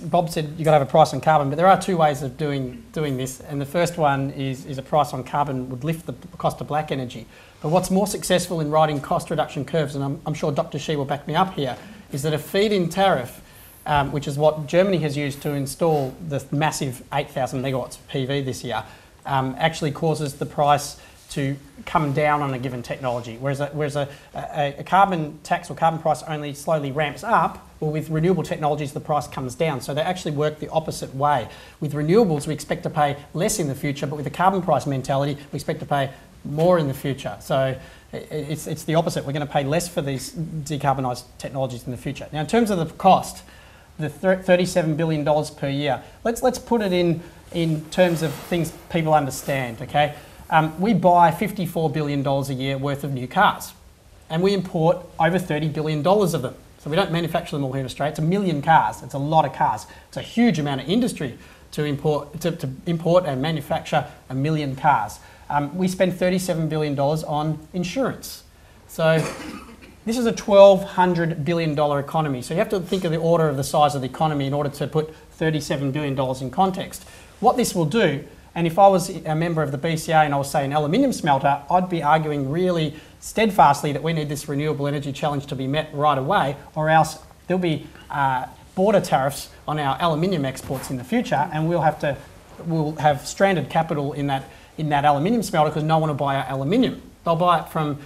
Bob said you've got to have a price on carbon, but there are two ways of doing this, and the first one is a price on carbon would lift the cost of black energy. But what's more successful in writing cost reduction curves, and I'm sure Dr. Shi will back me up here, is that a feed-in tariff, which is what Germany has used to install the massive 8,000 megawatts of PV this year, actually causes the price to come down on a given technology, whereas a carbon tax or carbon price only slowly ramps up. Well, with renewable technologies, the price comes down. So they actually work the opposite way. With renewables, we expect to pay less in the future, but with the carbon price mentality, we expect to pay more in the future. So it's the opposite. We're going to pay less for these decarbonised technologies in the future. Now, in terms of the cost, the $37 billion per year, let's put it in terms of things people understand, okay? We buy $54 billion a year worth of new cars, and we import over $30 billion of them. So we don't manufacture them all here in Australia. It's 1 million cars. It's a lot of cars. It's a huge amount of industry to import and manufacture 1 million cars. We spend $37 billion on insurance. So this is a $1,200 billion economy. So you have to think of the order of the size of the economy in order to put $37 billion in context. What this will do, and if I was a member of the BCA and I was, say, an aluminium smelter, I'd be arguing really steadfastly that we need this renewable energy challenge to be met right away, or else there'll be border tariffs on our aluminium exports in the future, and we'll have stranded capital in that aluminium smelter because no one will buy our aluminium. They'll buy it from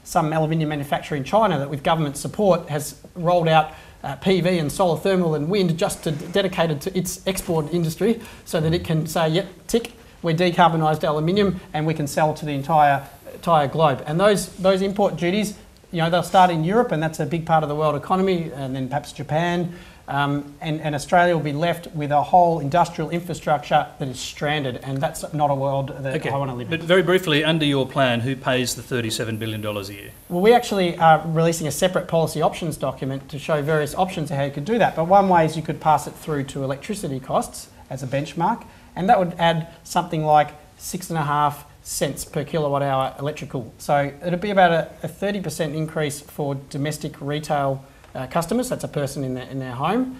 some aluminium manufacturer in China that, with government support, has rolled out PV and solar thermal and wind just dedicated to its export industry, so that it can say, yep, tick, we're decarbonised aluminium, and we can sell to the entire globe. And those import duties, you know, they'll start in Europe, and that's a big part of the world economy, and then perhaps Japan, and Australia will be left with a whole industrial infrastructure that is stranded, and that's not a world that I want to live in. But very briefly, under your plan, who pays the $37 billion a year? Well, we actually are releasing a separate policy options document to show various options of how you could do that. But one way is you could pass it through to electricity costs as a benchmark, and that would add something like 6.5 cents per kilowatt hour electrical. So it'd be about a 30% increase for domestic retail customers. That's a person in their home,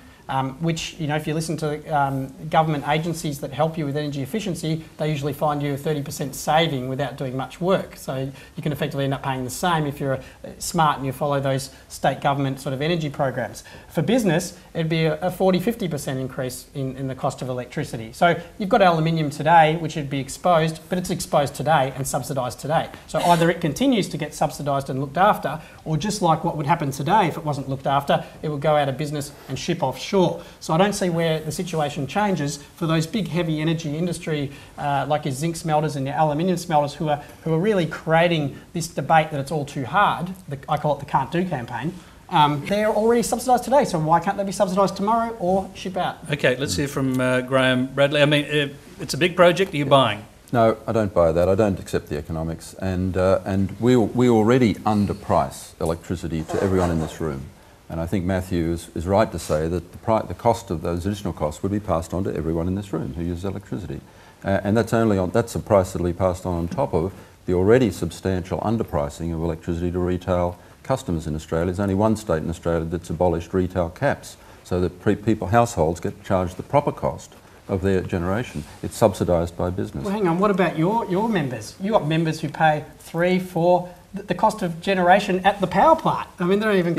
which, you know, if you listen to government agencies that help you with energy efficiency, they usually find you a 30% saving without doing much work. So you can effectively end up paying the same if you're smart and you follow those state government sort of energy programs. For business, it'd be a 40-50% increase in the cost of electricity. So you've got aluminium today, which would be exposed, but it's exposed today and subsidised today. So either it continues to get subsidised and looked after, or just like what would happen today if it wasn't looked after, it would go out of business and ship offshore. So I don't see where the situation changes for those big heavy energy industry like your zinc smelters and your aluminium smelters who are really creating this debate that it's all too hard. I call it the can't do campaign. They're already subsidised today, so why can't they be subsidised tomorrow or ship out? Okay, let's hear from Graham Bradley. I mean, it's a big project. Are you buying? No, I don't buy that. I don't accept the economics, and we already underprice electricity to everyone in this room. And I think Matthew is right to say that the cost of those additional costs would be passed on to everyone in this room who uses electricity, and that's a price that will be passed on top of the already substantial underpricing of electricity to retail customers in Australia. There's only one state in Australia that's abolished retail caps, so that households get charged the proper cost of their generation. It's subsidised by business. Well, hang on, what about your members? You've got members who pay 3, 4, the cost of generation at the power plant. I mean, they don't even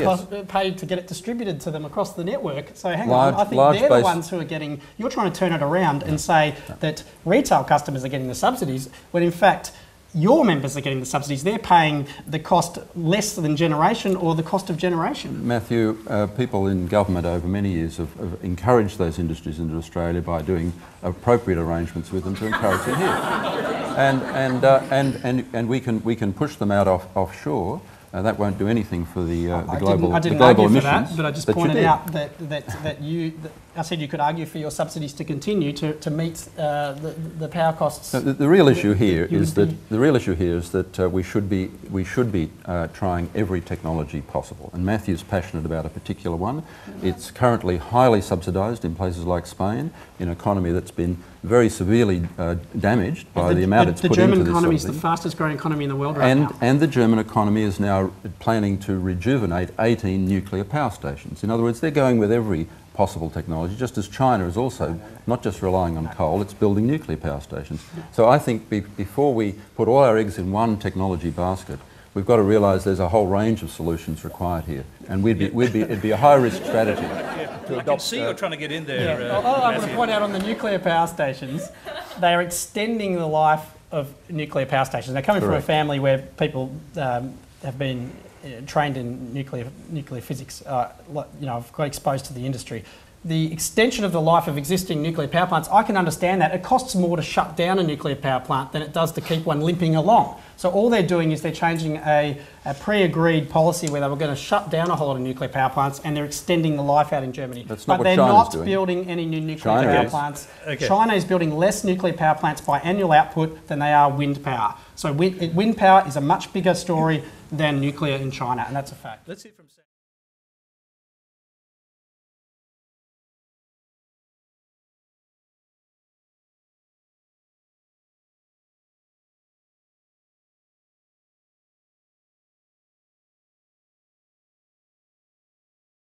pay to get it distributed to them across the network. So hang on, I think they're the ones who are getting... You're trying to turn it around and say that retail customers are getting the subsidies, when in fact your members are getting the subsidies. They're paying the cost less than generation or the cost of generation. Matthew, people in government over many years have encouraged those industries into Australia by doing appropriate arrangements with them to encourage them here. And we can push them out offshore. That won't do anything for the global emissions. I didn't argue for that, but I just pointed out that I said you could argue for your subsidies to continue to meet the power costs. No, the real issue here is that we should be trying every technology possible. And Matthew's passionate about a particular one. It's currently highly subsidised in places like Spain, in an economy that's been very severely damaged by the amount it's put into this. The German economy is the fastest growing economy in the world right now. And the German economy is now planning to rejuvenate 18 nuclear power stations. In other words, they're going with every possible technology, just as China is also not just relying on coal, it's building nuclear power stations. So I think before we put all our eggs in one technology basket, we've got to realise there's a whole range of solutions required here, and it'd be a high-risk strategy to I adopt. can see you're trying to get in there. Yeah. I want to point out on the nuclear power stations, they are extending the life of nuclear power stations. They're coming from a family where people have been trained in nuclear physics, have got exposed to the industry. The extension of the life of existing nuclear power plants, I can understand that. It costs more to shut down a nuclear power plant than it does to keep one limping along. So all they're doing is they're changing a pre-agreed policy where they were going to shut down a whole lot of nuclear power plants, and they're extending the life out in Germany. That's not but what they're China's not doing. building any new nuclear China power is. plants. Okay. China is building less nuclear power plants by annual output than they are wind power. So wind power is a much bigger story than nuclear in China, and that's a fact. Let's hear from Sam.